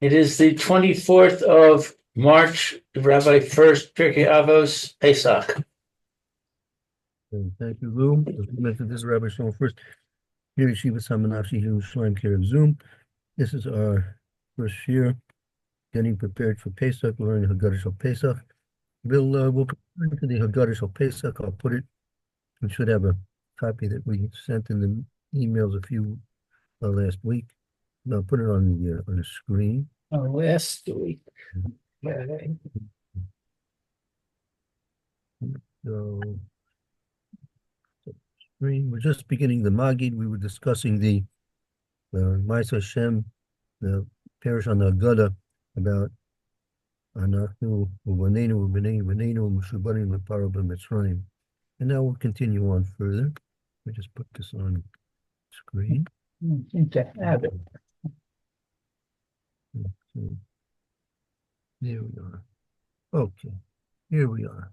It is the 24th of March, Rabbi Furst, Pierke Avos, Pesach. Thank you, Lou. As we mentioned, this is Rabbi Shlomo Furst here at Yeshiva Samanafshi Yerushalayim care of Zoom. This is our first year getting prepared for Pesach, learning Haggadah Shel Pesach. We'll come into the Haggadah Shel Pesach. I'll put it. We should have a copy that we sent in the emails a few last week. I'll put it on the screen. Last week. So, screen. We're just beginning the Magid. We were discussing the Ma'as Hashem, the parish on the Haggadah, about Anachnu u'banenu u'bnei banenu u'mishubarim leparo b'Mitzrayim. And now we'll continue on further. We just put this on screen. Seem to have it. Okay. There we are. Okay, here we are.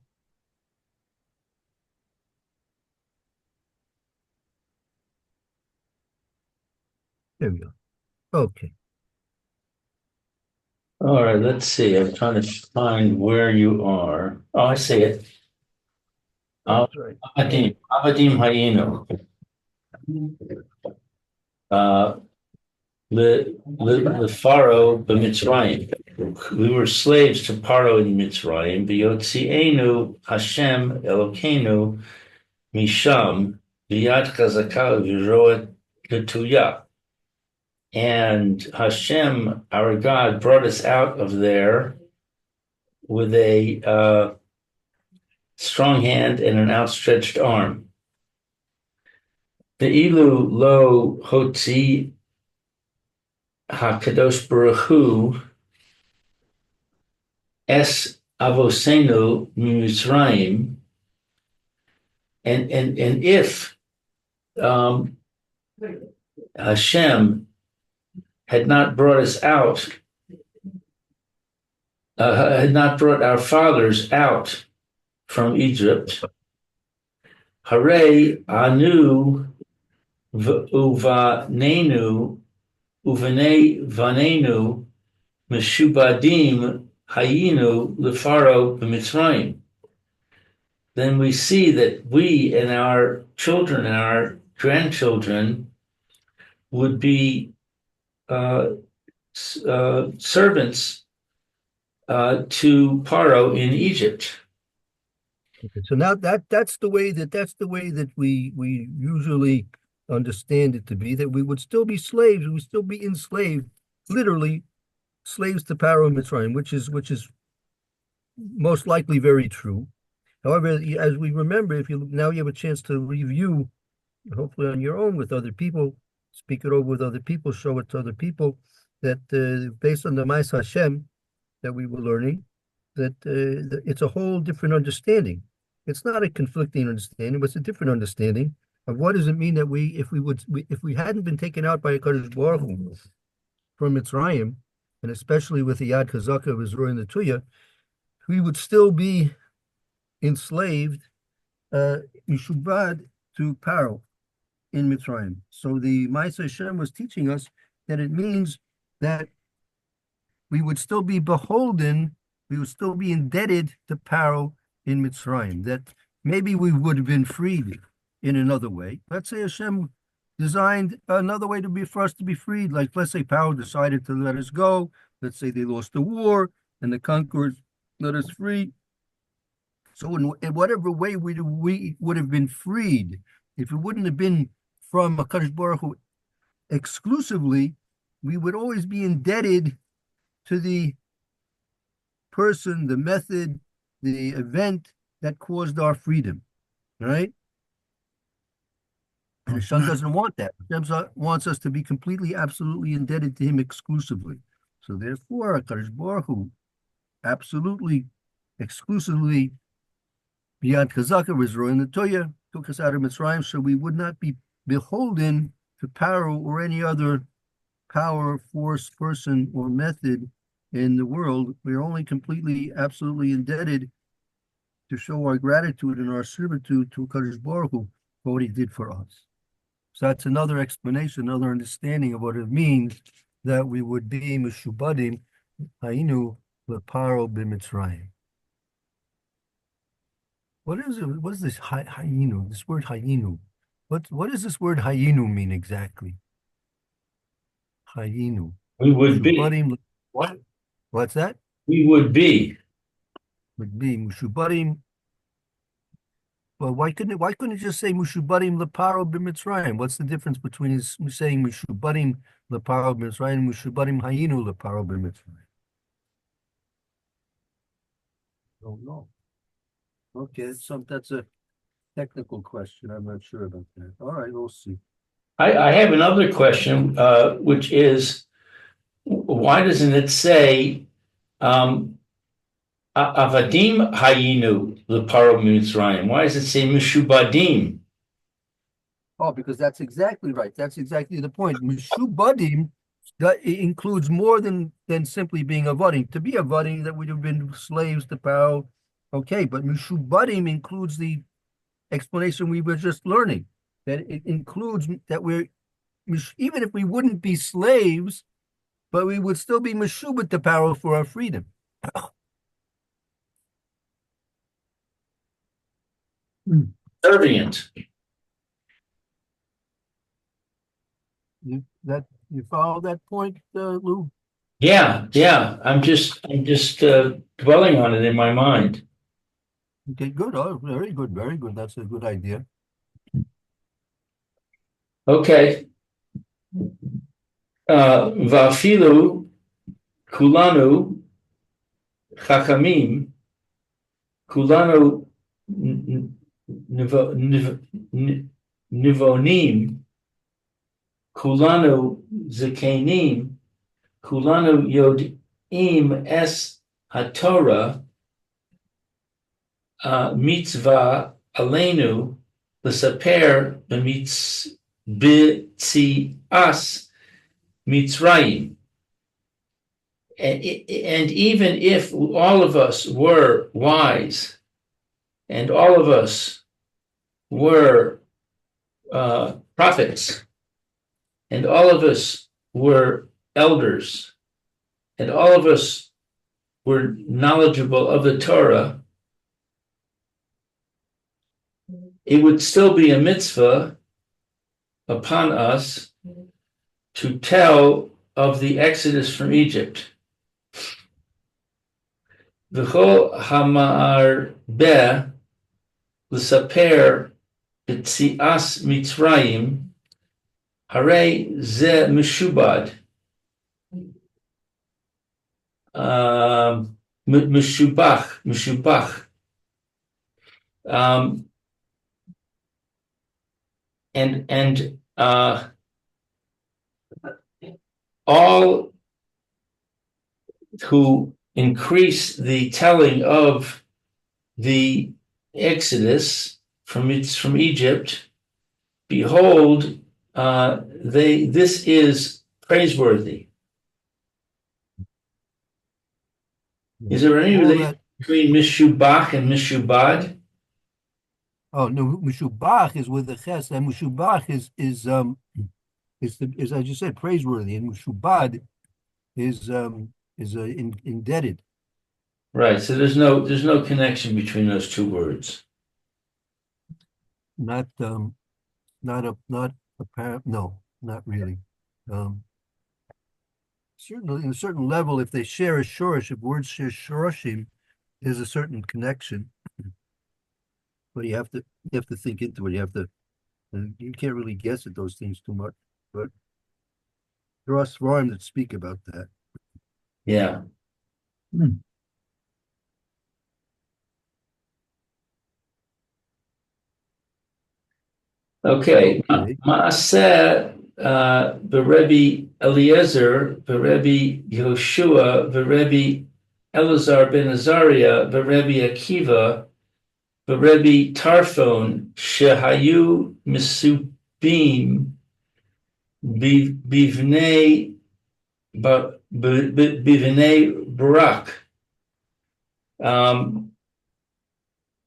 There we go. Okay. All right, let's see. I'm trying to find where you are. Oh, I see it. That's right. Avadim Hayinu. The Pharaoh b'Mitzrayim. We were slaves to Paro in Mitzrayim. B'yotzienu Hashem Elokeinu Misham b'yad chazaka v'roet ketuya. And Hashem, our God, brought us out of there with a strong hand and an outstretched arm. Ve'ilu lo hotzi HaKadosh Baruch Hu es avosenu mitzrayim, and if Hashem had not brought us out, had not brought our fathers out from Egypt, Hare anu uvanenu uvnei vanenu meshubadim hayinu lefaro b'Mitzrayim. Then we see that we and our children and our grandchildren would be servants to Paro in Egypt. Okay, so now that's the way that we usually understand it to be, that we would still be slaves, we would still be enslaved, literally slaves to Paro and Mitzrayim, which is most likely very true. However, as we remember, if you have a chance to review, hopefully on your own with other people, speak it over with other people, show it to other people, that based on the Ma'as Hashem that we were learning, that it's a whole different understanding. It's not a conflicting understanding, but it's a different understanding of what does it mean that if we hadn't been taken out by HaKadosh Baruch Hu from Mitzrayim, and especially with the Yad Chazaka of Israel and the Tuya, we would still be enslaved, Mishubad, to Paro in Mitzrayim. So the Ma'as Hashem was teaching us that it means that we would still be beholden, we would still be indebted to Paro in Mitzrayim, that maybe we would have been freed in another way. Let's say Hashem designed another way for us to be freed, like let's say Paro decided to let us go, let's say they lost the war and the conquerors let us free. So in whatever way we would have been freed, if it wouldn't have been from HaKadosh Baruch Hu exclusively, we would always be indebted to the person, the method, the event that caused our freedom, right? And Hashem doesn't want that. Hashem wants us to be completely, absolutely indebted to him exclusively. So therefore, HaKadosh Baruch Hu absolutely, exclusively, beyond Chazaka, Israel and the Toya, took us out of Mitzrayim, so we would not be beholden to Paro or any other power, force, person, or method in the world. We're only completely, absolutely indebted to show our gratitude and our servitude to HaKadosh Baruch Hu for what he did for us. So that's another explanation, another understanding of what it means that we would be Meshubadim Hayinu Leparo B'Mitzrayim. What is it? What is this Hayinu? This word Hayinu. What does this word Hayinu mean exactly? Hayinu. We would be. Meshubadim. What? What's that? We would be. Would be Meshubadim. Well, why couldn't it just say Mushubadim Leparo B'Mitzrayim? What's the difference between saying Mushubadim Leparo B'Mitzrayim and Mushubadim Hayinu Leparo B'Mitzrayim? Don't know. Okay, that's a technical question. I'm not sure about that. All right, we'll see. I have another question, which is, why doesn't it say Avadim Hayinu Leparo B'Mitzrayim? Why does it say Mishubadim? Oh, because that's exactly right. That's exactly the point. Mishubadim that it includes more than simply being avadim. To be avadim, that would have been slaves to Paro. Okay, but Mishubadim includes the explanation we were just learning. That it includes that we're even if we wouldn't be slaves, but we would still be Meshubat to Paro for our freedom. Subservient. You follow that point, Lou? Yeah. I'm just dwelling on it in my mind. Okay, good. Oh, very good, very good. That's a good idea. Okay. Vafilu kulanu chachamim kulanu nivonim kulanu zekenim kulanu yodim es haTorah mitzvah aleinu l'saper b'tzias Mitzrayim. And even if all of us were wise and all of us were prophets and all of us were elders and all of us were knowledgeable of the Torah, it would still be a mitzvah upon us to tell of the exodus from Egypt. V'chol hama'arbeh l'saper b'tzias Mitzrayim harei ze meshubad. Meshubach. And all who increase the telling of the Exodus from Egypt, behold, this is praiseworthy. Is there any relation between Mishubach and Mishubad? Oh no, Mishubach is with the ches, and Mishubach is as you said, praiseworthy, and Mushubad is indebted. Right. So there's no connection between those two words. Not apparent. No, not really. Certainly, in a certain level, if they share a shorish, if words share shoroshim, there's a certain connection. But you have to think into it. You can't really guess at those things too much. But there are svarim that speak about that. Yeah. Okay. Maaseh Rebbe Eliezer, Rebbe Yehoshua, Rebbe Elazar ben Azariah, Rebbe Akiva, Rebbe Tarfon, Shehayu Misubim, Bivnei Barak.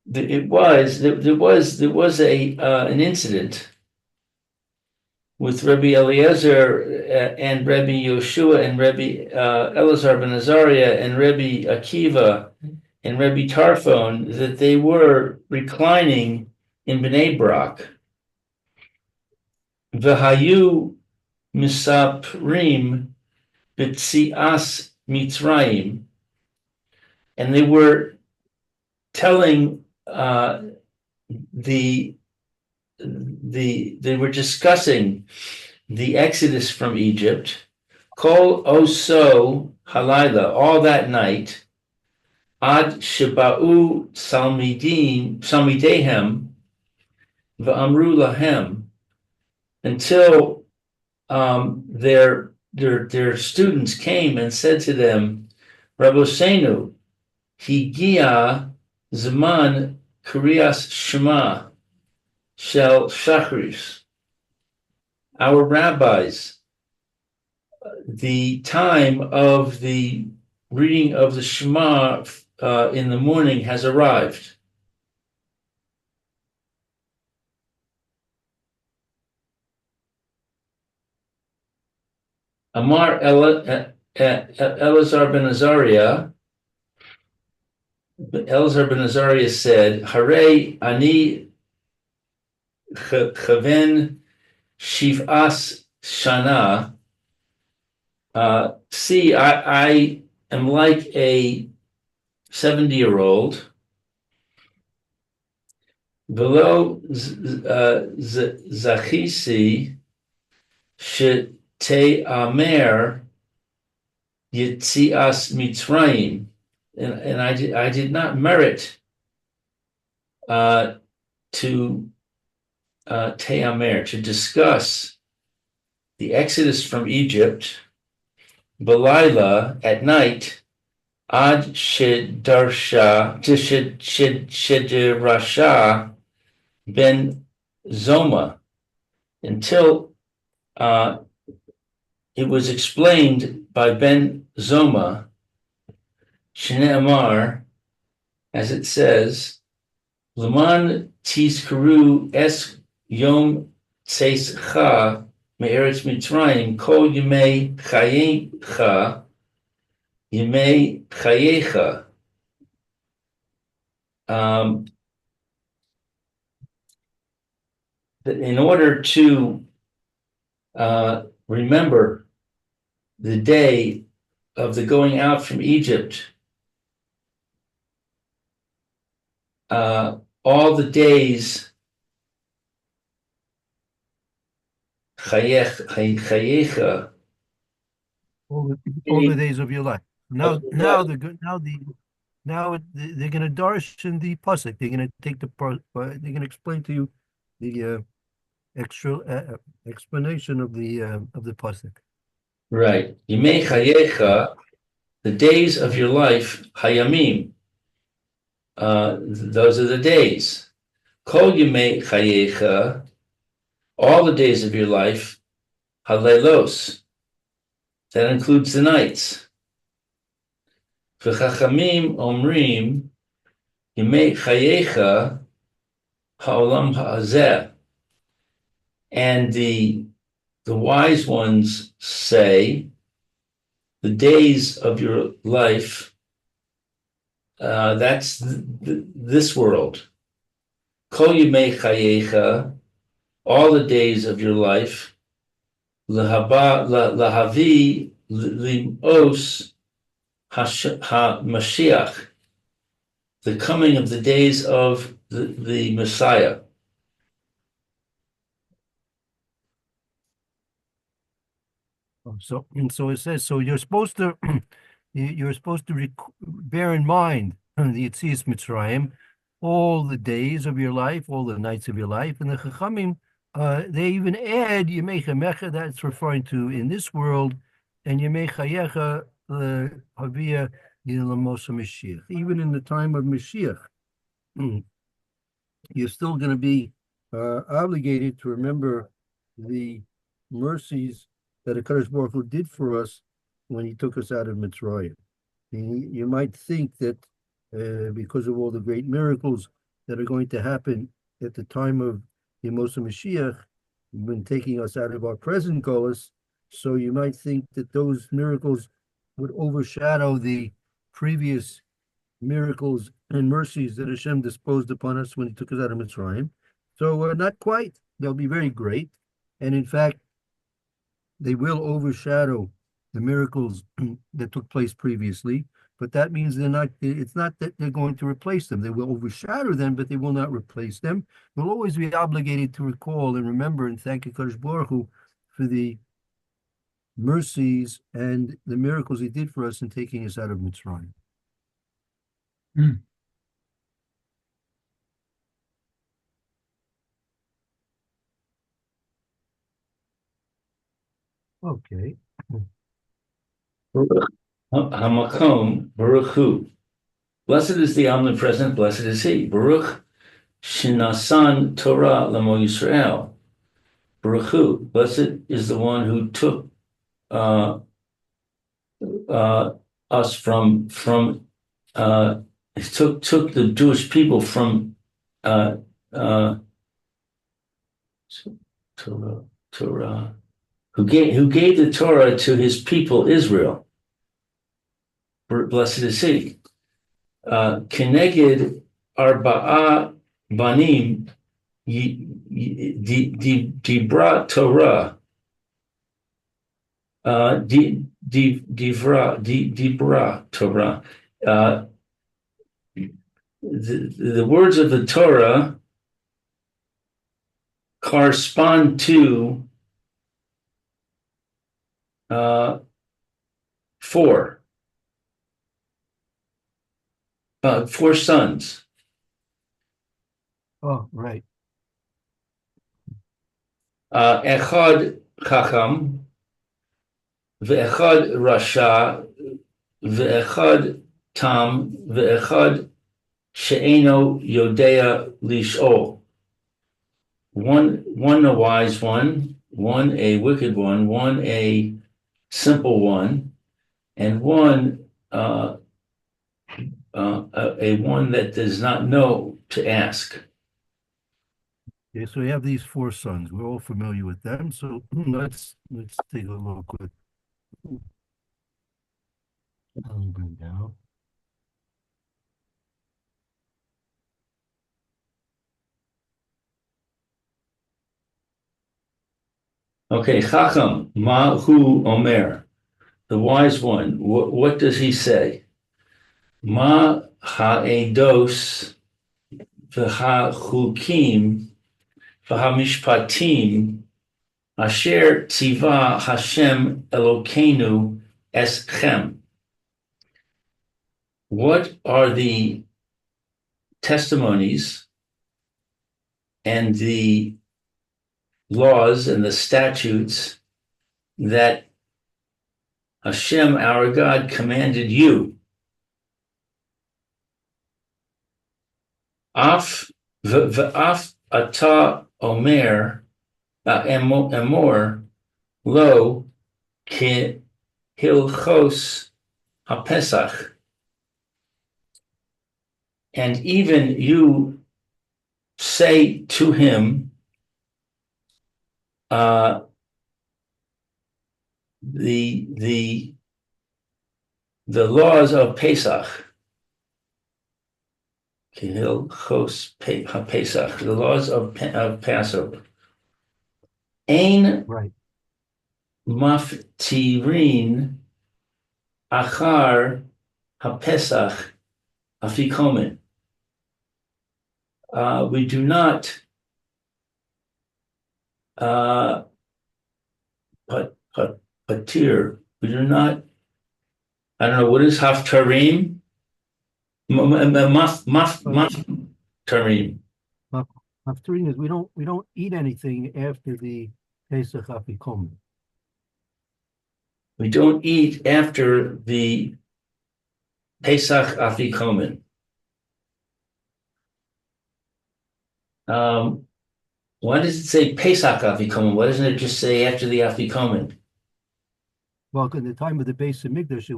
There was an incident with Rabbi Eliezer and Rabbi Yoshua and Rabbi Elazar ben Azariah and Rabbi Akiva and Rabbi Tarfon that they were reclining in Bnei Brak. V'hayu misaprim b'tzias Mitzrayim, and they were telling they were discussing the exodus from Egypt. Kol oso halayla, all that night, ad sheba'u salmidehem v'amru lahem, until their students came and said to them, Rabosenu, higia zman kriyas shema shel shachris. Our rabbis, the time of the reading of the Shema in the morning has arrived. Amar Elazar ben Azariah, Elazar ben Azariah said, Hare ani chaven shiv'as shana. See, I am like a 70-year-old. Below zachisi shete amer yitzias Mitzrayim, and I did not merit to te'amer, to discuss the exodus from Egypt, Belayla, at night, ad shedrasha ben Zoma, until it was explained by Ben Zoma, Shne'emar, as it says, Leman tizkaru es yom tzeischa me'eretz Mitzrayim kol yemei chayecha yemei chayecha. In order to remember the day of the going out from Egypt, all the days chayecha, all the days of your life. Now they're going to darshan the pasuk. They're going to take they're going to explain to you the extra explanation of the pasuk. Right. Yimei chayecha, the days of your life, hayamim. Those are the days. Kol yimei chayecha, all the days of your life, halelos. That includes the nights. V'chachamim omrim yimei chayecha ha'olam ha'azeh. And the wise ones say, the days of your life, that's this world. Kol yimei chayecha, all the days of your life, lahavi limos ha-Mashiach, the coming of the days of the Messiah. So it says, so you're supposed to bear in mind the Yetzias Mitzrayim, all the days of your life, all the nights of your life, and the Chachamim, they even add Yemei Chamecha, that's referring to in this world, and Yemei Chayecha Havia Yilamos Mashiach. Even in the time of Mashiach, you're still going to be obligated to remember the mercies that HaKadosh Baruch Hu did for us when he took us out of Mitzrayim. You might think that because of all the great miracles that are going to happen at the time of Yemos Mashiach, when taking us out of our present goals. So you might think that those miracles would overshadow the previous miracles and mercies that Hashem disposed upon us when He took us out of Mitzrayim. So not quite. They'll be very great, and in fact, they will overshadow the miracles that took place previously. But that means they're not. It's not that they're going to replace them. They will overshadow them, but they will not replace them. We'll always be obligated to recall and remember and thank Hakadosh Baruch Hu for the mercies and the miracles He did for us in taking us out of Mitzrayim. Okay. Hamakom Baruch Hu. Blessed is the omnipresent, blessed is He. Baruch Shinasan Torah Lamo Yisrael. Baruch Hu. Blessed is the one who took us from took the Jewish people from Torah, who gave the Torah to His people Israel. Blessed is He. Keneged Arba'a Banim Dibra Torah. Dibra Torah. The words of the Torah correspond to four sons. Oh, right. Echad Chacham, ve'echad Rasha, ve'echad Tam, ve'echad She'eno Yodea Lish'ol. One a wise one a wicked one a simple one, and one a one that does not know to ask. Okay, so we have these four sons. We're all familiar with them. So let's take a look at. I'll bring down. Okay, Chacham, Mahu Omer, the wise one. What does he say? Ma ha'edos v'ha'chukim v'ha'mishpatim asher tziva Hashem Elokeinu eschem. What are the testimonies and the laws and the statutes that Hashem, our God, commanded you? Af v'af ata omer emor lo ki hilchos haPesach. And even you say to him, the laws of Pesach, Pesach, the laws of Passover. Ein Right. maftirin achar haPesach afikomen. We do not patir. We do not. I don't know what is haftarim. Tarim. Haftarim is we don't eat anything after the Pesach Afikomen. We don't eat after the Pesach Afikomen. Why does it say Pesach Afikomen? Why doesn't it just say after the Afikomen? Well, in the time of the Beis Hamikdash, it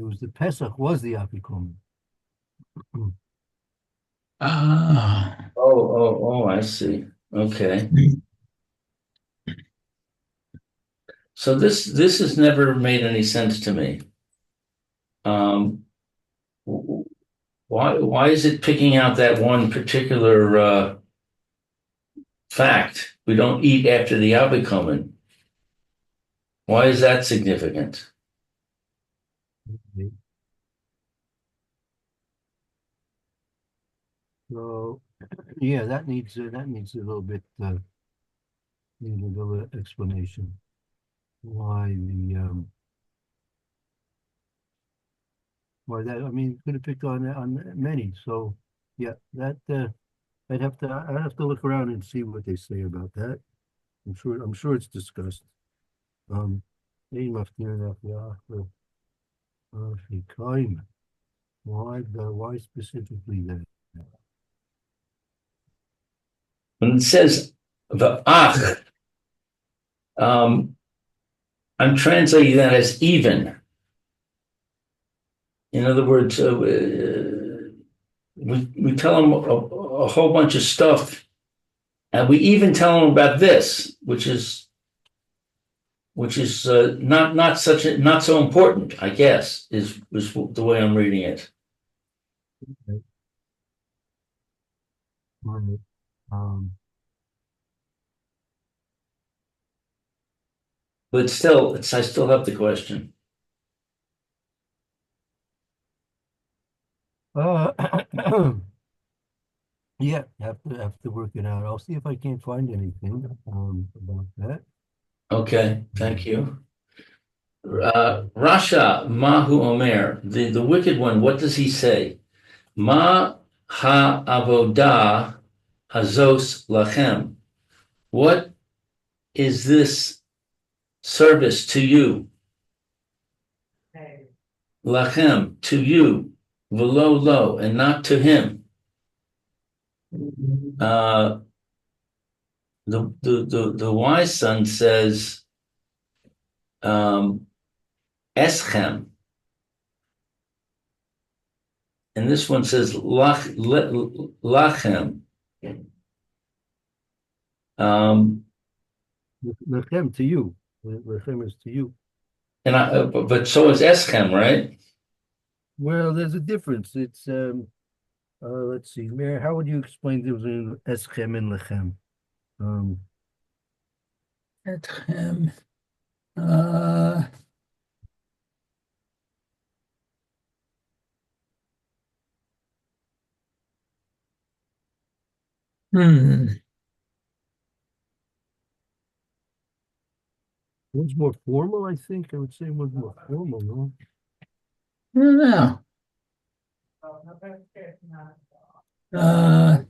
was the Pesach was the Afikomen. Oh, I see. Okay. So this has never made any sense to me. Um, why is it picking out that one particular fact? We don't eat after the Abikomen. Why is that significant? So, yeah, that needs a little bit need a little explanation why the why that. I mean, could have picked on many. So, yeah, that I'd have to look around and see what they say about that. I'm sure it's discussed. Um, why specifically that? When it says the ach, um, I'm translating that as even. In other words, we tell them a whole bunch of stuff, and we even tell them about this, which is not so important, I guess, is the way I'm reading it. Okay. All right. Um, But still, I still have the question. uh, yeah, have to work it out. I'll see if I can't find anything about that. Okay, thank Um, you. but, Rasha Mahu Omer, the wicked one. What does he say? Ma ha avodah hazos lachem. What is this service to you? Lachem, to you. Velo lo, and not to him. Uh, the wise son says, eschem, and this one says lachem. Um, Lechem to you. Lechem is to you. but so is eschem, right? Well, there's a difference. It's let's see, Mayor, how would you explain the difference between eschem and lechem? Um, Etchem. Uh, hmm. one's more formal, I think. I would say one's more formal, no? I don't know. Uh,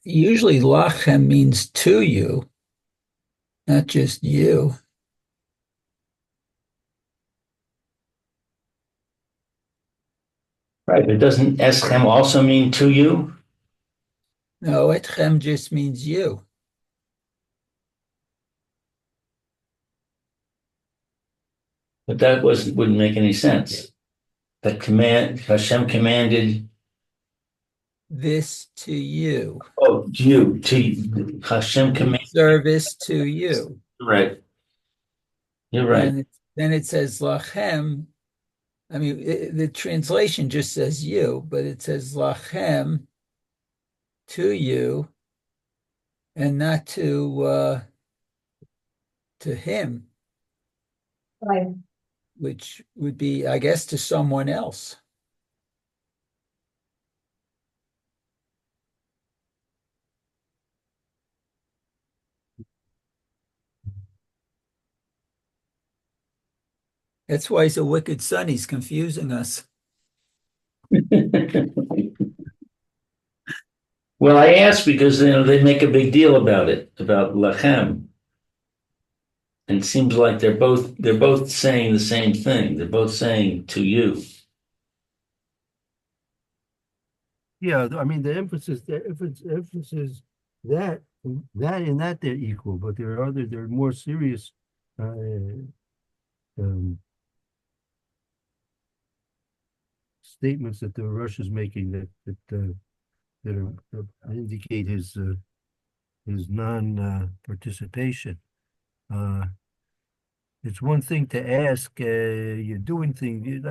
usually lachem means to you, not just you. Right, but doesn't eschem also mean to you? No, etchem just means you. But that wouldn't make any sense. That command Hashem commanded, This to you. oh, you to Hashem commanded. Service to you. Right, you're right. Then it says lachem. I mean, the translation just says you, but it says lachem to you, and not to him, Right. which would be, I guess, to someone else. That's why he's a wicked son. He's confusing us. Well, I asked because they make a big deal about it, about lachem, and it seems like they're both saying the same thing. They're both saying to you. Yeah, I mean the emphasis that that they're equal, but there are more serious um, statements that the Russia's making that indicate his non participation. It's one thing to ask, you're doing things.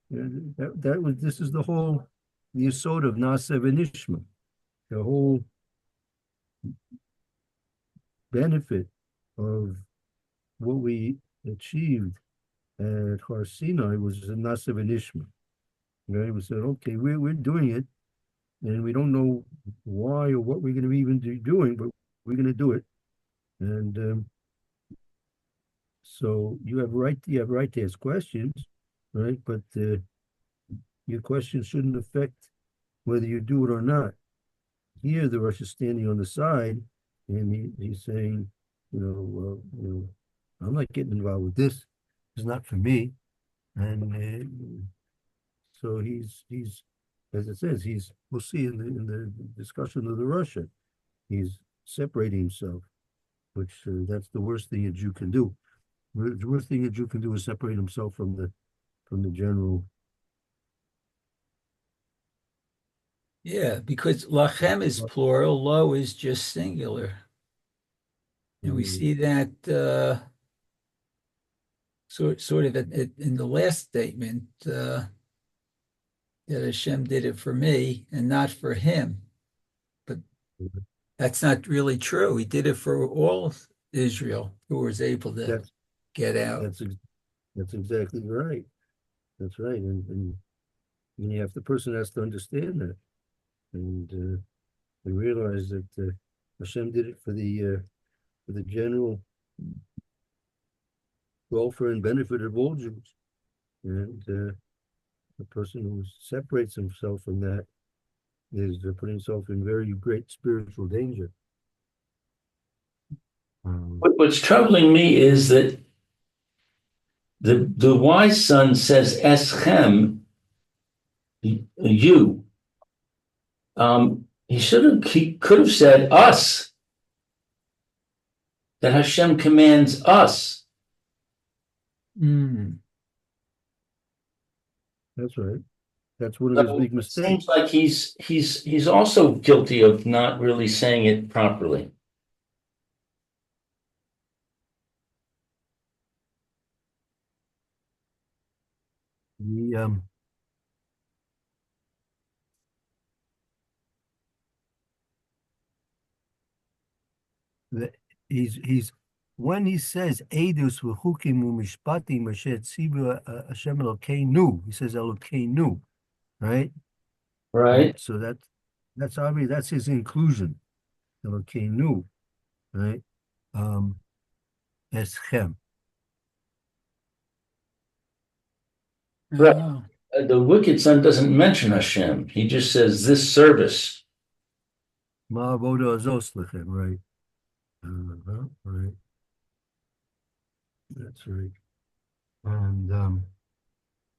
This is the yesod of Nasa v'nishma, the whole benefit of what we achieved at Har Sinai was a Nasa v'nishma. Right? We said, okay, we're doing it, and we don't know why or what we're going to even be doing, but we're going to do it. And so you have right to ask questions, right? But your questions shouldn't affect whether you do it or not. Here, the Rosh is standing on the side, and he's saying, well, I'm not getting involved with this. It's not for me. And so he's as it says, we'll see in the discussion of the Russia, he's separating himself, which that's the worst thing a Jew can do. The worst thing a Jew can do is separate himself from the general. Yeah, because lachem is plural, lo is just singular. And we see that sort of in the last statement that Hashem did it for me and not for him. But that's not really true. He did it for all Israel who was able to get out. That's exactly right. That's right. And the person has to understand that. And realize that Hashem did it for the general welfare and benefit of all Jews. And the person who separates himself from that is putting himself in very great spiritual danger. What's troubling me is that the wise son says eschem, you. He could have said us, that Hashem commands us. That's right. That's one of his big mistakes. It seems like he's also guilty of not really saying it properly. He's when he says Eidus v'chukim u'mishpatim asher tzivu Hashem Elokeinu, he says Elokeinu, right? Right. So that's obvious. That's his inclusion, Elokeinu, right? Eschem. Right. The wicked son doesn't mention Hashem. He just says this service. Ma'avoda azos lechem, right? Right. That's right. And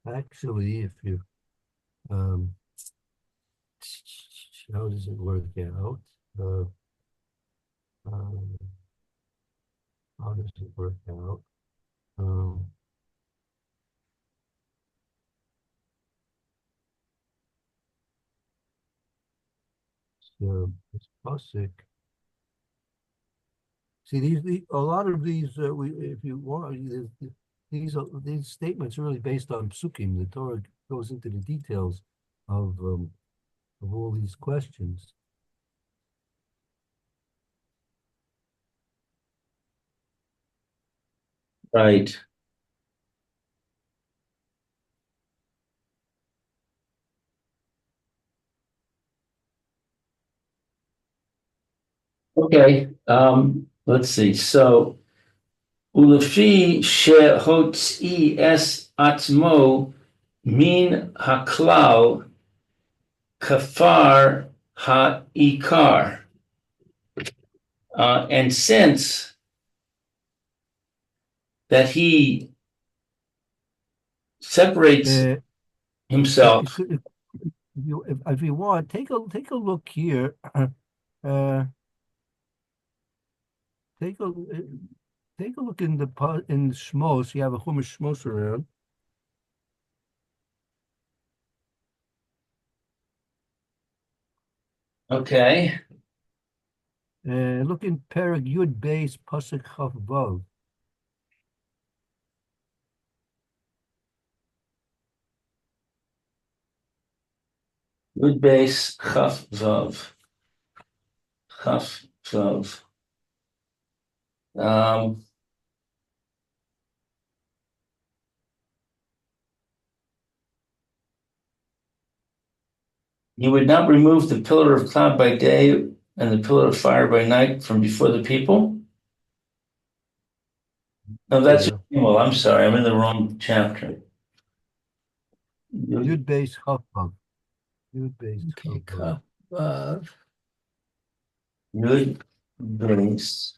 actually, if you how does it work out? How does it work out? So this pasuk. See, a lot of these, if you want, these statements are really based on psukim. The Torah goes into the details of all these questions. Right. Okay. Let's see. So, ulefi shehotzi es atzmo min haklal kafar ha'ikar. And since that he separates himself. If you want, take a look here. take a look in in Shmos. You have a Chumash Shmos around. Okay. Look in Perek Yud Beis Pasuk Chaf Vav. Good base, Chaf Vav. Chaf Vav. Um, he would not remove the pillar of cloud by day and the pillar of fire by night from before the people. No, that's Yeah. well, I'm sorry, I'm in the wrong chapter. Yud Beis Chaf Vav. Yud Beis Okay, Chaf Vav. Vav. Good base.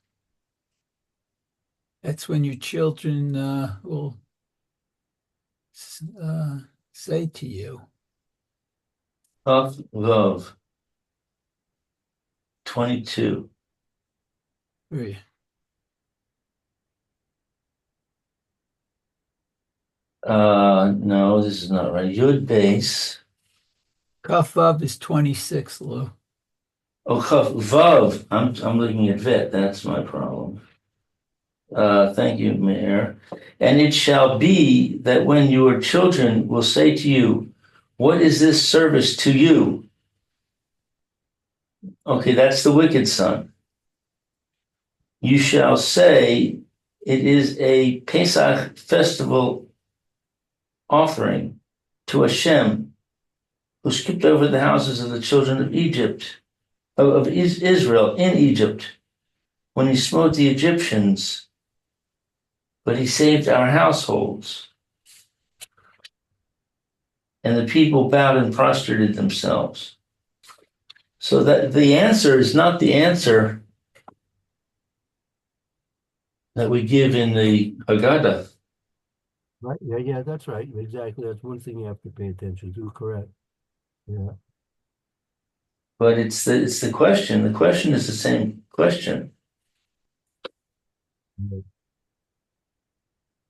That's when your children will say to you. Chaf Vav. 22. Three. No, this is not right. Yud base. Kaf Vav is 26, Lou. Oh, Chaf Vav. I'm looking at Vet. That's my problem. Thank you, Mayor. And it shall be that when your children will say to you, "What is this service to you?" Okay, that's the wicked son. You shall say, "It is a Pesach festival offering to Hashem, who skipped over the houses of the children of Egypt, of Israel in Egypt, when he smote the Egyptians, but he saved our households." And the people bowed and prostrated themselves. So that the answer is not the answer that we give in the Haggadah. Right? Yeah, that's right. Exactly. That's one thing you have to pay attention to. Correct. Yeah. But it's the question. The question is the same question. Right.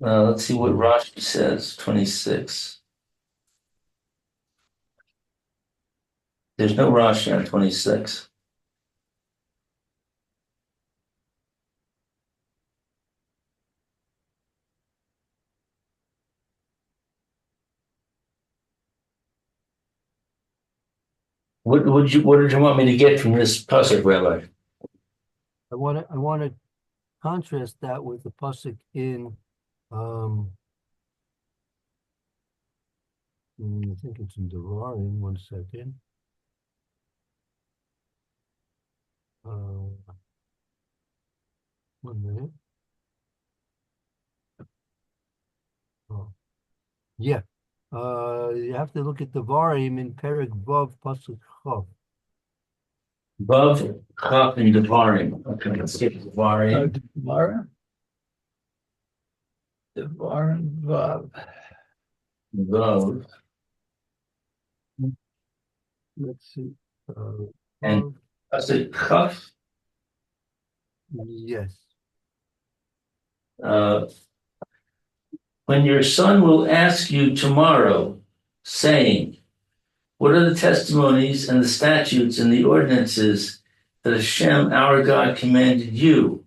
Let's see what Rashi says. 26. There's no Rashi on 26. What did you want me to get from this pasuk, Rabbi? I want to contrast that with the pasuk in I think it's in Devarim. 1 second. Uh, 1 minute. Oh, yeah. You have to look at Devarim in Perek Vav pasuk Chaf. Vav, Chaf, and Devarim. Okay, let's get Devarim. Devarim. Devarim Vav. Vav. Let's see. And Vav. pasuk Chaf. Yes. When your son will ask you tomorrow, saying, "What are the testimonies and the statutes and the ordinances that Hashem our God commanded you?"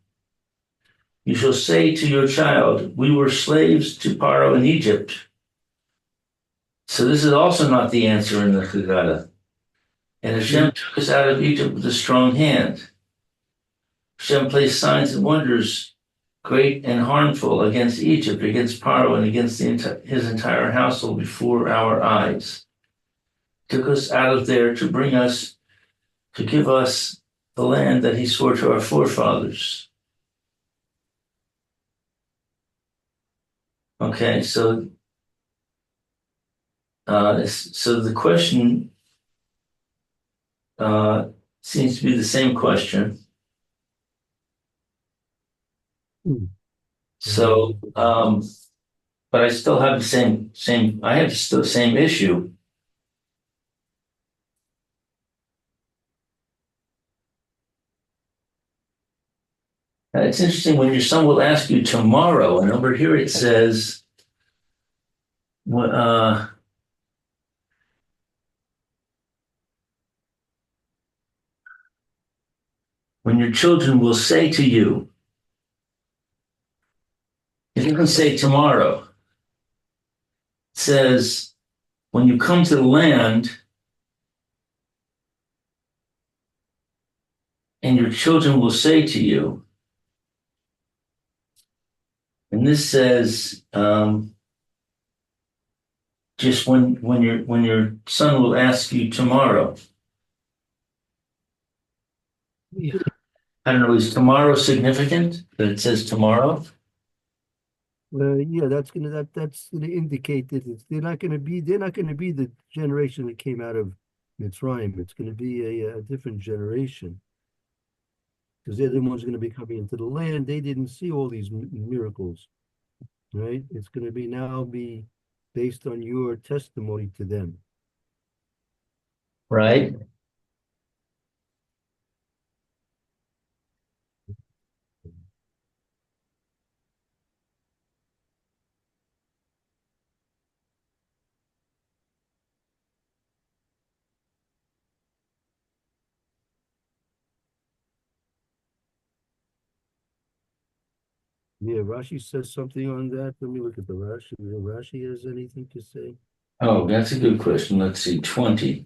You shall say to your child, "We were slaves to Pharaoh in Egypt." So this is also not the answer in the Haggadah. And Hashem took us out of Egypt with a strong hand. Hashem placed signs and wonders, great and harmful, against Egypt, against Pharaoh, and against his entire household before our eyes. Took us out of there to bring us, to give us the land that he swore to our forefathers. Okay, so the question seems to be the same question. So, but I still have the same. I have still the same issue. It's interesting when your son will ask you tomorrow, and over here it says, uh, when your children will say to you, it doesn't say tomorrow. It says, when you come to the land and your children will say to you, and this says, just when your son will ask you tomorrow. Yeah. I don't know, is tomorrow significant that it says tomorrow? Yeah, that's gonna indicate that they're not gonna be the generation that came out of Mitzrayim. It's gonna be a different generation. Because they're the ones gonna be coming into the land. They didn't see all these miracles, right? It's gonna be based on your testimony to them. Right? Yeah, Rashi says something on that. Let me look at the Rashi. Rashi has anything to say? Oh, that's a good question. Let's see, 20.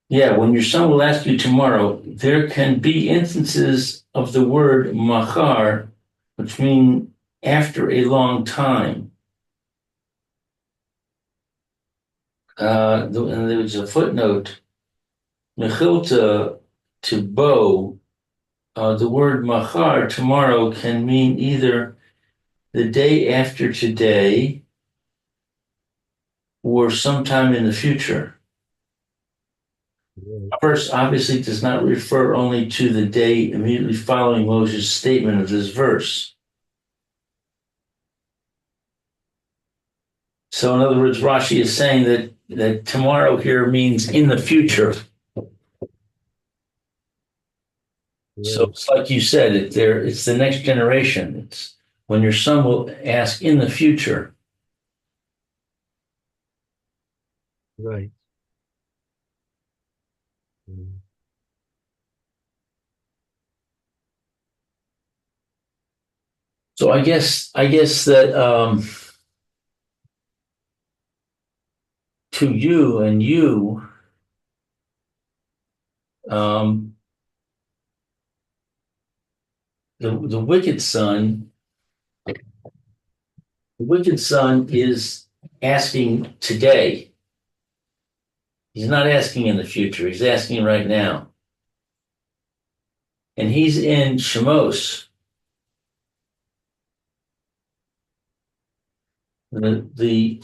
Yeah, when your son will ask you tomorrow, there can be instances of the word machar, which mean after a long time. And there was a footnote, mechilta to bow. The word machar, tomorrow, can mean either the day after today or sometime in the future. Yeah. Verse obviously does not refer only to the day immediately following Moses' statement of this verse. So, in other words, Rashi is saying that tomorrow here means in the future. So Right, it's like you said, it's the next generation. It's when your son will ask in the future. right. Mm. So I guess that to you and you, um, the wicked son is asking today. He's not asking in the future. He's asking right now. And he's in Shemos. The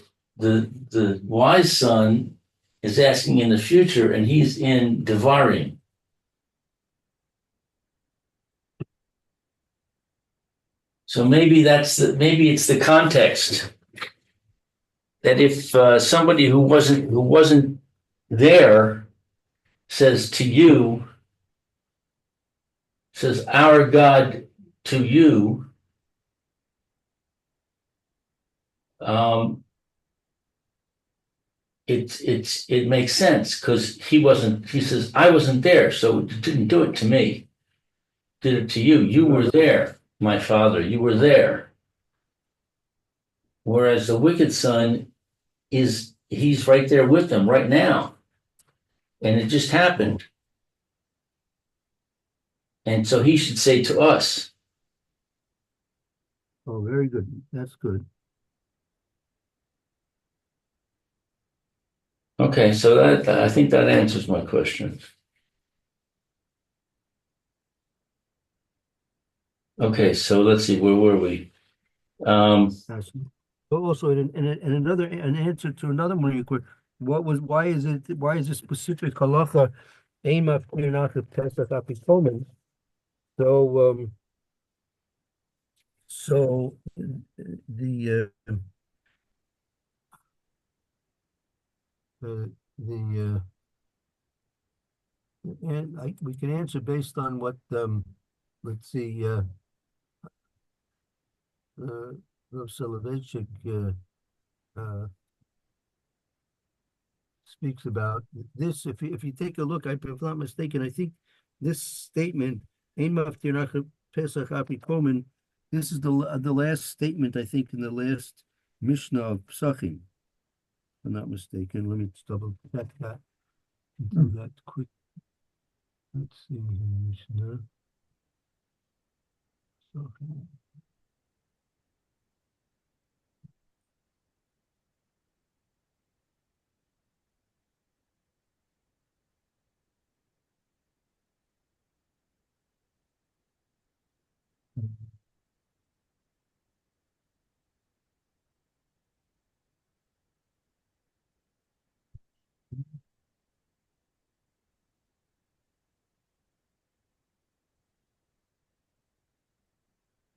wise son is asking in the future, and he's in Devarim. So maybe it's the context that if somebody who wasn't there says to you, says our God to you, um, it makes sense because he wasn't. He says I wasn't there, so it didn't do it to me. Did it to you. You were there, my father. You were there. Whereas the wicked son he's right there with them right now, and it just happened. And so he should say to us, Oh, very good. That's good. okay, so that I think that answers my question. Okay, so let's see, where were we? That's but also in another an answer to another one of your questions. Why is it specific halacha aim of Pesach Apikomen? So so the the and we can answer based on what let's see Rav Soloveitchik speaks about this. If you take a look, if I'm not mistaken, I think this statement, Ein Maftir Pesach Apikomen, this is the last statement, I think, in the last Mishnah of Pesachim. If I'm not mistaken. Let me double check that. Do that quick. Let's see Mishnah. Pesachim.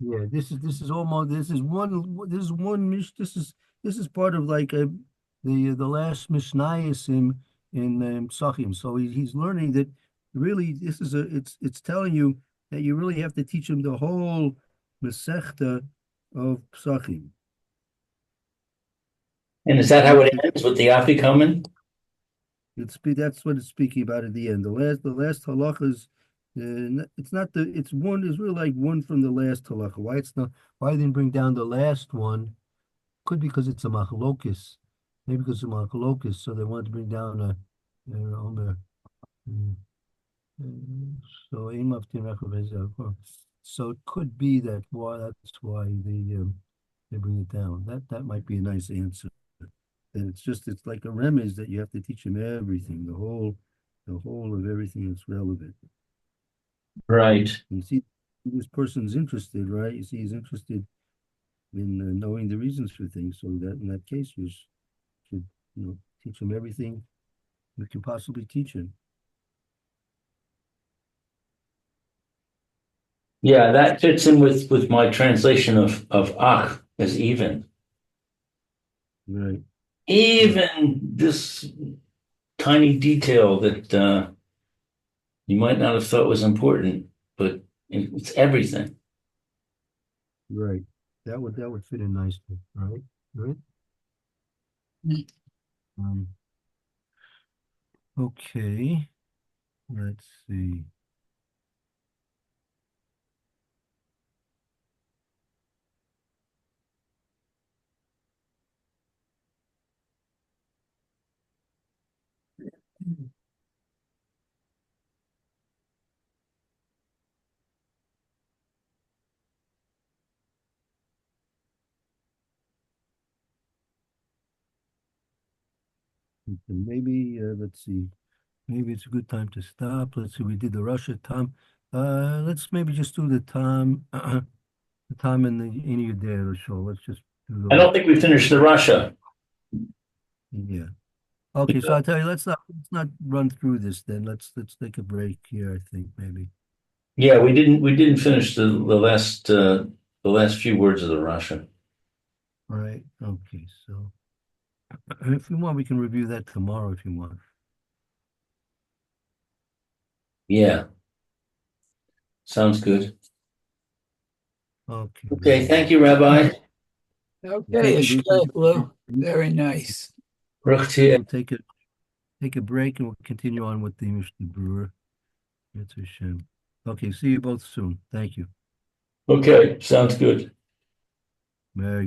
Yeah, this is almost this is one this is part of like the last Mishnayos in Psachim. So he's learning that really this is it's telling you that you really have to teach him the whole Masechta of Psachim. And is that how it ends with the Afikomen? That's what it's speaking about at the end. The last halacha is it's not it's really like one from the last halacha. Why they didn't bring down the last one? Could be because it's a machlokis. Maybe because it's a machlokis, so they wanted to bring down Omer. So it could be that's why they bring it down. That might be a nice answer. And it's like a remez that you have to teach him everything, the whole of everything that's relevant. Right. You see, this person's interested, right? You see, he's interested in knowing the reasons for things. So that in that case, you should teach him everything you can possibly teach him. Yeah, that fits in with my translation of ach as even. Right. Even this tiny detail that you might not have thought was important, but it's everything. Right. That would fit in nicely, right? Right. Okay. Let's see. Maybe let's see. Maybe it's a good time to stop. Let's see. We did the Russia time. Let's maybe just do the time. The time in the any day or so. Let's just do I the. don't think we finished the Russia. Yeah. Okay. So I'll tell you. Let's not run through this then. Let's take a break here. I think maybe. Yeah, we didn't finish the last few words of the Russia. Right. Okay. So if you want, we can review that tomorrow if you want. Yeah. Sounds good. Okay. Okay, thank you, Rabbi. Okay, Thank you, Ashkai, Lou. Very nice. We'll take a break and we'll continue on with the Mishnah Brewer. That's a shame. Okay, see you both soon. Thank you. Okay, sounds good. Very good.